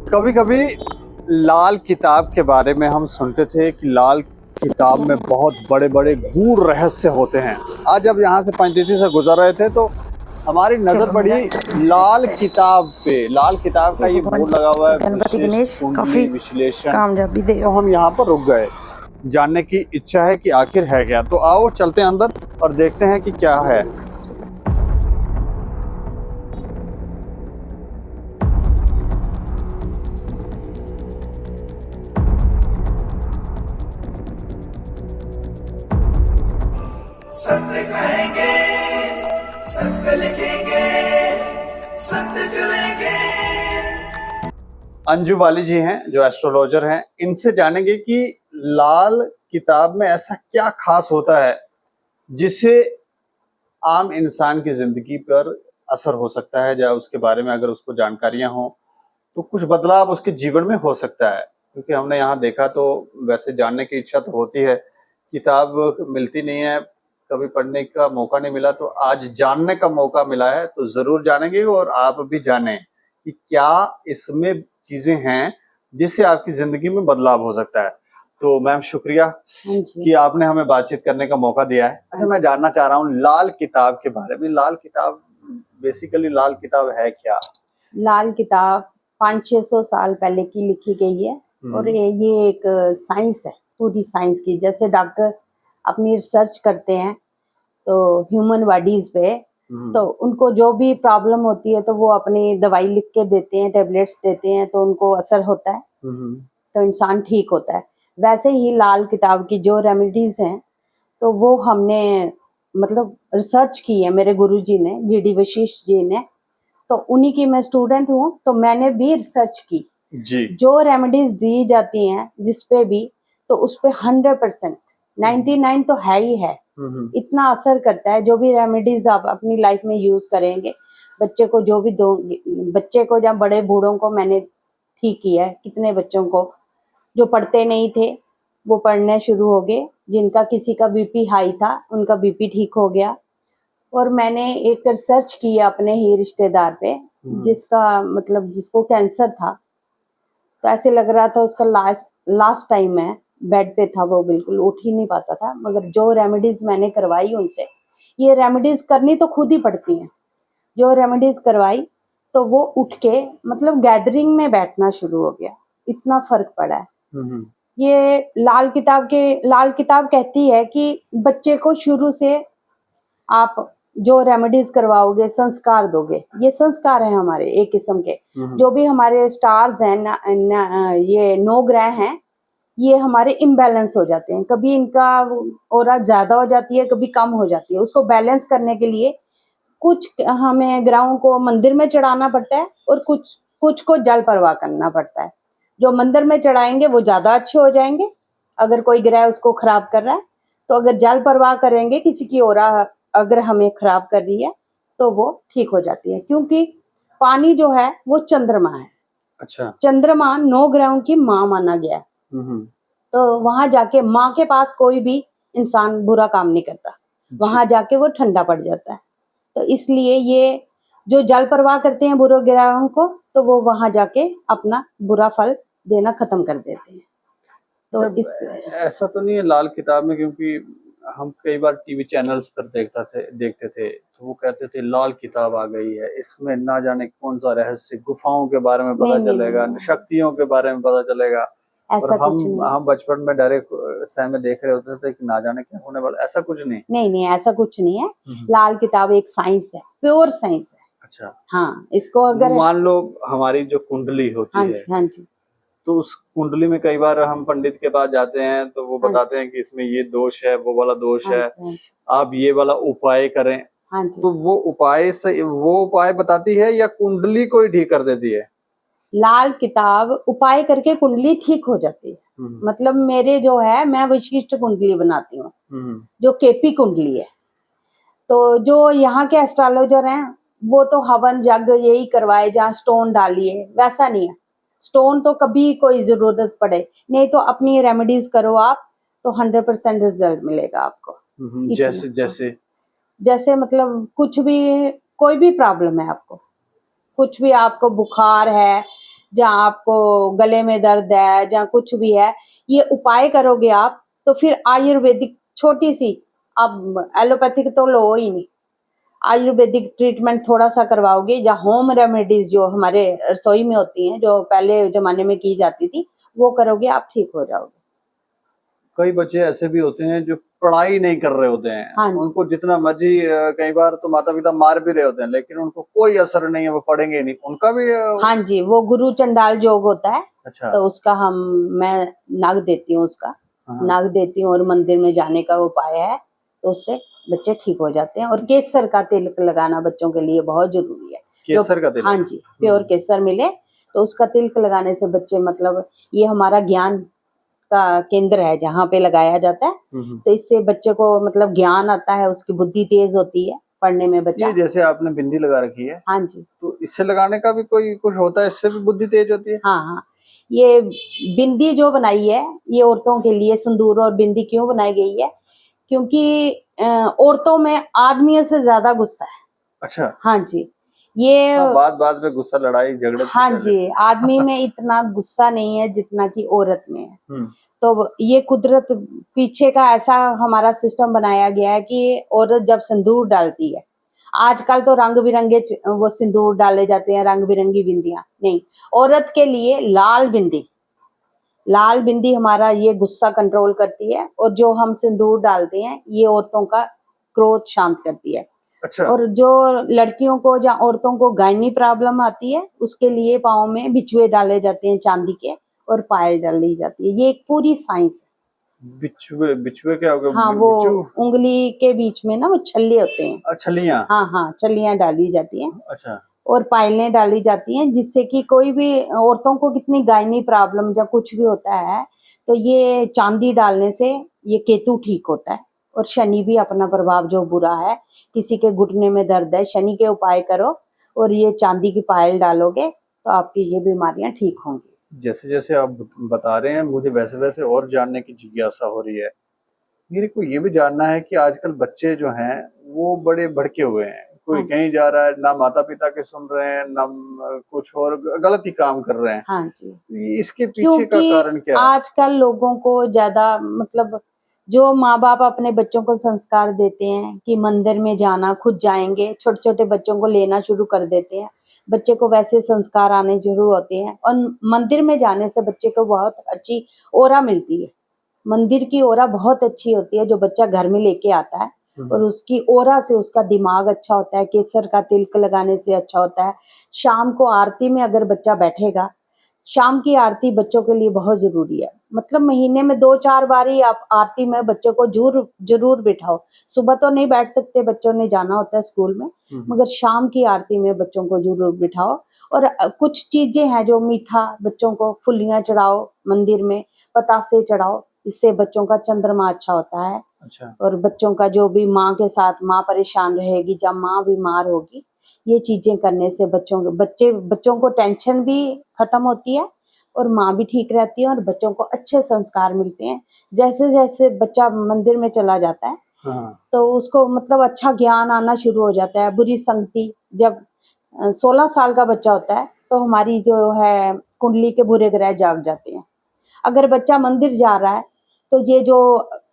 कभी कभी लाल किताब के बारे में हम सुनते थे कि लाल किताब में बहुत बड़े बड़े गूढ़ रहस्य होते हैं। आज जब यहाँ से पंचतीर्थी से गुजर रहे थे तो हमारी नजर पड़ी लाल किताब पे। लाल किताब का ये बोर्ड लगा हुआ है, गणपति गणेश कुंडली विश्लेषण। कामयाबी दे। तो हम यहाँ पर रुक गए, जानने की इच्छा है कि आखिर है क्या। तो आओ चलते हैं अंदर और देखते हैं कि क्या है। सत्य कहेंगे, सत्य लिखेंगे, सत्य चलेंगे। अंजू बाली जी हैं जो एस्ट्रोलॉजर हैं, इनसे जानेंगे कि लाल किताब में ऐसा क्या खास होता है जिससे आम इंसान की जिंदगी पर असर हो सकता है, या उसके बारे में अगर उसको जानकारियां हो तो कुछ बदलाव उसके जीवन में हो सकता है। क्योंकि हमने यहाँ देखा तो वैसे जानने की इच्छा तो होती है, किताब मिलती नहीं है, कभी पढ़ने का मौका नहीं मिला, तो आज जानने का मौका मिला है तो जरूर जानेंगे और आप भी जानें कि क्या इसमें चीजें हैं जिससे आपकी जिंदगी में बदलाव हो सकता है। तो मैम शुक्रिया कि आपने हमें बातचीत करने का मौका दिया है। अच्छा, मैं जानना चाह रहा हूँ लाल किताब के बारे में। लाल किताब बेसिकली लाल किताब है क्या? लाल किताब 500-600 साल पहले की लिखी गई है और ये एक साइंस है, पूरी साइंस की। जैसे डॉक्टर अपनी रिसर्च करते हैं तो ह्यूमन बॉडीज पे, तो उनको जो भी प्रॉब्लम होती है तो वो अपनी दवाई लिख के देते हैं, टेबलेट्स देते हैं, तो उनको असर होता है, तो इंसान ठीक होता है। वैसे ही लाल किताब की जो रेमेडीज हैं तो वो हमने मतलब रिसर्च की है, मेरे गुरुजी ने, जीडी वशिष्ठ जी ने, तो उन्हीं की मैं स्टूडेंट हूँ, तो मैंने भी रिसर्च की जी। जो रेमेडीज दी जाती हैं जिस पे भी, तो उस पे 100% 99 तो है ही है, इतना असर करता है। जो भी रेमेडीज आप अपनी लाइफ में यूज करेंगे, बच्चे को जो भी दोगे, बच्चे को या बड़े बूढ़ों को मैंने ठीक किया है। कितने बच्चों को जो पढ़ते नहीं थे वो पढ़ने शुरू हो गए, जिनका किसी का बीपी हाई था उनका बीपी ठीक हो गया। और मैंने एक रिसर्च की है अपने ही रिश्तेदार पे, जिसका मतलब जिसको कैंसर था, तो ऐसे लग रहा था उसका लास्ट टाइम है, बेड पे था, वो बिल्कुल उठ ही नहीं पाता था। मगर जो रेमेडीज मैंने करवाई उनसे, ये रेमेडीज करनी तो खुद ही पड़ती हैं, जो रेमेडीज करवाई तो वो उठ के मतलब गैदरिंग में बैठना शुरू हो गया, इतना फर्क पड़ा है। ये लाल किताब कहती है कि बच्चे को शुरू से आप जो रेमेडीज करवाओगे, संस्कार दोगे, ये संस्कार है हमारे एक किस्म के। जो भी हमारे स्टार्स हैं ये 9 ग्रह हैं, ये हमारे इम्बैलेंस हो जाते हैं, कभी इनका ऑरा ज्यादा हो जाती है, कभी कम हो जाती है। उसको बैलेंस करने के लिए कुछ हमें ग्रहों को मंदिर में चढ़ाना पड़ता है और कुछ को जल प्रवाह करना पड़ता है। जो मंदिर में चढ़ाएंगे वो ज्यादा अच्छे हो जाएंगे, अगर कोई ग्रह उसको खराब कर रहा है। तो अगर जल प्रवाह करेंगे, किसी की ओरा अगर हमें खराब कर रही है तो वो ठीक हो जाती है, क्योंकि पानी जो है वो चंद्रमा है। अच्छा। चंद्रमा 9 ग्रहों की माँ माना गया है। तो वहां जाके माँ के पास कोई भी इंसान बुरा काम नहीं करता, वहां जाके वो ठंडा पड़ जाता है। तो इसलिए ये जो जल प्रवाह करते हैं बुरे ग्रहों को, तो वो वहां जाके अपना बुरा फल देना खत्म कर देते हैं। तो इस ऐसा तो नहीं है लाल किताब में, क्योंकि हम कई बार टीवी चैनल्स पर देखते थे तो वो कहते थे लाल किताब आ गई है, इसमें ना जाने कौन सा रहस्य, गुफाओं के बारे में पता चलेगा, शक्तियों के बारे में पता चलेगा। और हम बचपन में डरे सहमे देख रहे होते थे कि ना जाने क्या होने वाला। ऐसा कुछ नहीं। नहीं, ऐसा कुछ नहीं है। लाल किताब एक साइंस है, प्योर साइंस है। अच्छा। हाँ, इसको अगर मान लो हमारी जो कुंडली होती है, हाँ जी, तो उस कुंडली में कई बार हम पंडित के पास जाते हैं तो वो बताते हैं कि इसमें ये दोष है, वो वाला दोष है, आप ये वाला उपाय करें। तो वो उपाय बताती है या कुंडली को ही ठीक कर देती है? लाल किताब उपाय करके कुंडली ठीक हो जाती है। मतलब मेरे जो है, मैं विशिष्ट कुंडली बनाती हूँ, जो केपी कुंडली है। तो जो यहाँ के एस्ट्रोलॉजर हैं वो तो हवन यज्ञ यही करवाए जहाँ स्टोन डालिए, वैसा नहीं है। स्टोन तो कभी कोई जरूरत पड़े नहीं, तो अपनी रेमेडीज करो आप, तो 100% रिजल्ट मिलेगा आपको। जैसे मतलब कुछ भी, कोई भी प्रॉब्लम है आपको, कुछ भी, आपको बुखार है जहाँ आपको गले में दर्द है, जहाँ कुछ भी है, ये उपाय करोगे आप तो फिर आयुर्वेदिक छोटी सी, अब एलोपैथिक तो लो ही नहीं, आयुर्वेदिक ट्रीटमेंट थोड़ा सा करवाओगे या होम रेमेडीज जो हमारे रसोई में होती हैं, जो पहले जमाने में की जाती थी, वो करोगे आप ठीक हो जाओगे। कई बच्चे ऐसे भी होते हैं जो पढ़ाई नहीं कर रहे होते हैं, हाँ जी। उनको जितना मर्जी कई बार तो माता पिता मार भी रहे होते हैं, लेकिन उनको कोई असर नहीं है, वो पढ़ेंगे ही नहीं, उनका भी हाँ जी, वो गुरु चंडाल योग होता है, अच्छा। तो उसका मैं नग देती हूँ, उसका हाँ, नग देती हूँ और मंदिर में जाने का उपाय है, तो उससे बच्चे ठीक हो जाते हैं। और केसर का तिलक लगाना बच्चों के लिए बहुत जरूरी है। केसर का तिलक? हाँ जी, प्योर केसर मिले तो उसका तिलक लगाने से बच्चे, मतलब ये हमारा ज्ञान का केंद्र है जहाँ पे लगाया जाता है, तो इससे बच्चे को मतलब ज्ञान आता है, उसकी बुद्धि तेज होती है, पढ़ने में बच्चा। ये जैसे आपने बिंदी लगा रखी है, हाँ जी, तो इससे लगाने का भी कोई कुछ होता है, इससे भी बुद्धि तेज होती है? हाँ हाँ, ये बिंदी जो बनाई है ये औरतों के लिए, सिंदूर और बिंदी क्यों बनाई गई है, क्योंकि औरतों में आदमियों से ज्यादा गुस्सा है। अच्छा। हाँ जी, ये हाँ, बात में गुस्सा, लड़ाई झगड़े तो हाँ कर जी, लेते आदमी हैं। में इतना गुस्सा नहीं है जितना कि औरत में है। हम्म, तो ये कुदरत पीछे का ऐसा हमारा सिस्टम बनाया गया है कि औरत जब सिंदूर डालती है, आजकल तो रंग बिरंगे वो सिंदूर डाले जाते हैं, रंग बिरंगी बिंदियां नहीं, औरत के लिए लाल बिंदी, लाल बिंदी हमारा ये गुस्सा कंट्रोल करती है, और जो हम सिंदूर डालते हैं ये औरतों का क्रोध शांत करती है। अच्छा। और जो लड़कियों को या औरतों को गायनी प्रॉब्लम आती है, उसके लिए पाँव में बिछुए डाले जाते हैं चांदी के, और पायल डाली जाती है। ये एक पूरी साइंस है। बिच्छुए? बिच्छुए क्या हो गया? हाँ, वो बिच्छू? उंगली के बीच में ना वो छल्ले होते हैं, छलियां? हाँ हाँ, छल्लियां डाली जाती हैं अच्छा। और पायलें डाली जाती हैं, जिससे कि कोई भी औरतों को कितनी गायनी प्रॉब्लम या कुछ भी होता है, तो ये चांदी डालने से ये केतु ठीक होता है। और शनि भी अपना प्रभाव जो बुरा है, किसी के घुटने में दर्द है, शनि के उपाय करो और ये चांदी की पायल डालोगे तो आपकी ये बीमारियां ठीक होंगी। जैसे जैसे आप बता रहे हैं, मुझे वैसे वैसे और जानने की जिज्ञासा हो रही है। मेरे को ये भी जानना है कि आजकल बच्चे जो हैं वो बड़े भड़के हुए हैं, कोई हाँ जी, कहीं जा रहा है, ना माता पिता के सुन रहे हैं, ना कुछ और गलत ही काम कर रहे हैं। हाँ जी, इसके पीछे का क्योंकि कारण क्या है? आजकल लोगों को ज्यादा, मतलब जो माँ बाप अपने बच्चों को संस्कार देते हैं कि मंदिर में जाना, खुद जाएंगे, छोटे छोटे बच्चों को लेना शुरू कर देते हैं, बच्चे को वैसे संस्कार आने शुरू होते हैं, और मंदिर में जाने से बच्चे को बहुत अच्छी ओरा मिलती है। मंदिर की ओरा बहुत अच्छी होती है जो बच्चा घर में लेके आता है, और उसकी ओरा से उसका दिमाग अच्छा होता है, केसर का तिलक लगाने से अच्छा होता है। शाम को आरती में अगर बच्चा बैठेगा, शाम की आरती बच्चों के लिए बहुत जरूरी है, मतलब महीने में 2-4 बार ही आप आरती में बच्चों को जरूर जरूर बिठाओ। सुबह तो नहीं बैठ सकते, बच्चों ने जाना होता है स्कूल में, मगर शाम की आरती में बच्चों को जरूर बिठाओ। और कुछ चीजें हैं जो मीठा, बच्चों को फुलियां चढ़ाओ मंदिर में, पतासे चढ़ाओ, इससे बच्चों का चंद्रमा अच्छा होता है। अच्छा। और बच्चों का जो भी माँ के साथ, माँ परेशान रहेगी जब माँ बीमार होगी, ये चीजें करने से बच्चों को टेंशन भी खत्म होती है, और माँ भी ठीक रहती है, और बच्चों को अच्छे संस्कार मिलते हैं। जैसे जैसे बच्चा मंदिर में चला जाता है हाँ। तो उसको मतलब अच्छा ज्ञान आना शुरू हो जाता है। बुरी संगति, जब 16 साल का बच्चा होता है तो हमारी जो है कुंडली के बुरे ग्रह जाग जाते हैं। अगर बच्चा मंदिर जा रहा है तो ये जो,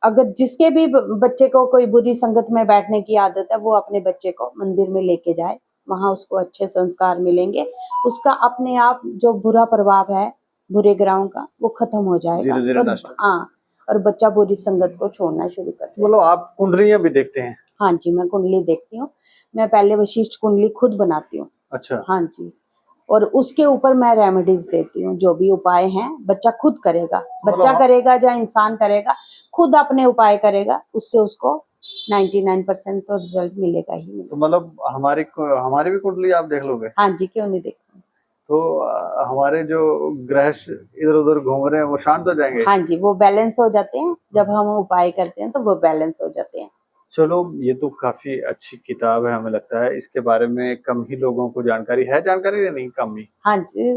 अगर जिसके भी बच्चे को कोई बुरी संगत में बैठने की आदत है, वो अपने बच्चे को मंदिर में लेके जाए, वहां उसको अच्छे संस्कार मिलेंगे, उसका अपने आप जो बुरा प्रभाव है बुरे ग्रहों का वो खत्म हो जाएगा। धीरे धीरे और नष्ट। हाँ, और बच्चा बुरी संगत को छोड़ना शुरू कर देगा। मतलब आप कुंडलियां भी देखते हैं? हाँ जी, मैं कुंडली देखती हूँ, मैं पहले वशिष्ठ कुंडली खुद बनाती हूँ। अच्छा। हाँ जी, और उसके ऊपर मैं रेमेडीज देती हूँ, जो भी उपाय हैं बच्चा खुद करेगा, बच्चा मतलब करेगा या इंसान करेगा, खुद अपने उपाय करेगा, उससे उसको 99% तो रिजल्ट मिलेगा ही तो मिलेगा। मतलब हमारी भी कुंडली आप देख लोगे? हाँ जी, क्यों नहीं देखूंगी। तो हमारे जो ग्रह इधर उधर घूम रहे हैं वो शांत हो जाएंगे? हाँ जी, वो बैलेंस हो जाते हैं, जब हम उपाय करते हैं तो वो बैलेंस हो जाते हैं। चलो, ये तो काफी अच्छी किताब है, हमें लगता है इसके बारे में कम ही लोगों को जानकारी है, जानकारी या नहीं, कम ही? हाँ जी,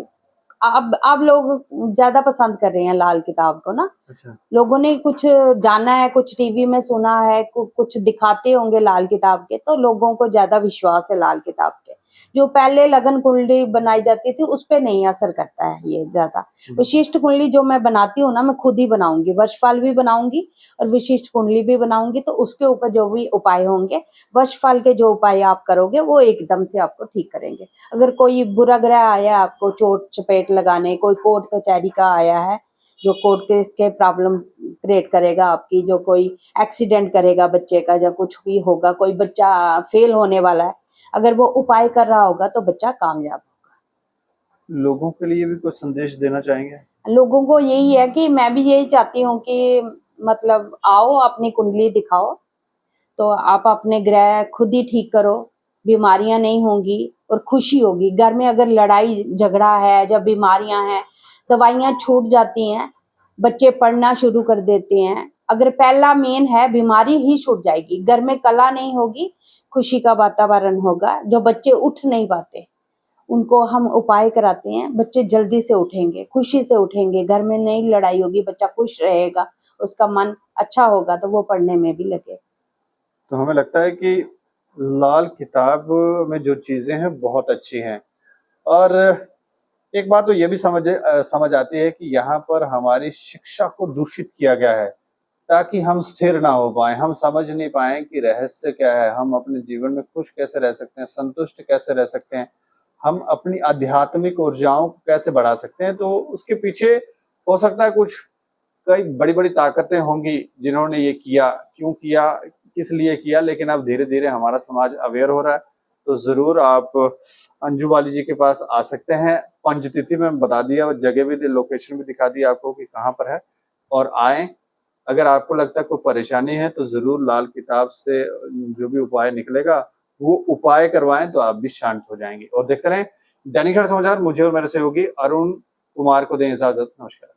अब लोग ज्यादा पसंद कर रहे हैं लाल किताब को ना। अच्छा। लोगों ने कुछ जाना है, कुछ टीवी में सुना है, कुछ दिखाते होंगे लाल किताब के, तो लोगों को ज्यादा विश्वास है लाल किताब के। जो पहले लगन कुंडली बनाई जाती थी उस पे नहीं असर करता है ये ज्यादा। विशिष्ट कुंडली जो मैं बनाती हूँ ना, मैं खुद ही बनाऊंगी, वर्षफल भी बनाऊंगी और विशिष्ट कुंडली भी बनाऊंगी, तो उसके ऊपर जो भी उपाय होंगे, वर्षफल के जो उपाय आप करोगे वो एकदम से आपको ठीक करेंगे। अगर कोई बुरा ग्रह आया है आपको चोट चपेट लगाने, कोई कोर्ट कचहरी का आया है जो कोर्ट केस के प्रॉब्लम क्रिएट करेगा आपकी, जो कोई एक्सीडेंट करेगा बच्चे का, या कुछ भी होगा, कोई बच्चा फेल होने वाला है, अगर वो उपाय कर रहा होगा तो बच्चा कामयाब होगा। लोगों के लिए भी कुछ संदेश देना चाहेंगे? लोगों को यही है कि मैं भी यही चाहती हूँ कि मतलब आओ अपनी कुंडली दिखाओ, तो आप अपने ग्रह खुद ही ठीक करो, बीमारियां नहीं होंगी और खुशी होगी। घर में अगर लड़ाई झगड़ा है, जब बीमारियां हैं, दवाइयां छूट जाती हैं, बच्चे पढ़ना शुरू कर देते हैं। अगर पहला मेन है, बीमारी ही छूट जाएगी, घर में कला नहीं होगी, खुशी का वातावरण होगा। जो बच्चे उठ नहीं पाते उनको हम उपाय कराते हैं, बच्चे जल्दी से उठेंगे, खुशी से उठेंगे, घर में नहीं लड़ाई होगी, बच्चा खुश रहेगा, उसका मन अच्छा होगा तो वो पढ़ने में भी लगेगा। तो हमें लगता है कि लाल किताब में जो चीजें हैं बहुत अच्छी हैं, और एक बात तो ये भी समझ आती है कि यहाँ पर हमारी शिक्षा को दूषित किया गया है ताकि हम स्थिर ना हो पाए, हम समझ नहीं पाए कि रहस्य क्या है, हम अपने जीवन में खुश कैसे रह सकते हैं, संतुष्ट कैसे रह सकते हैं, हम अपनी आध्यात्मिक ऊर्जाओं को कैसे बढ़ा सकते हैं। तो उसके पीछे हो सकता है कुछ कई बड़ी-बड़ी ताकतें होंगी जिन्होंने ये किया, क्यों किया, किस लिए किया, लेकिन अब धीरे-धीरे हमारा समाज अवेयर हो रहा है। तो ज़रूर आप अंजू बाली जी के पास आ सकते हैं। पंचतिथि में बता दिया, जगह भी दी, लोकेशन भी दिखा दी आपको कि कहाँ पर है, और आएँ। अगर आपको लगता है कोई परेशानी है तो ज़रूर लाल किताब से जो भी उपाय निकलेगा, वो उपाय करवाएँ तो आप भी शांत हो जाएँगे। और देखते रहें दैनिक सवेरा समाचार। मुझे और मेरे सहयोगी अरुण कुमार को दें इजाज़त। नमस्कार।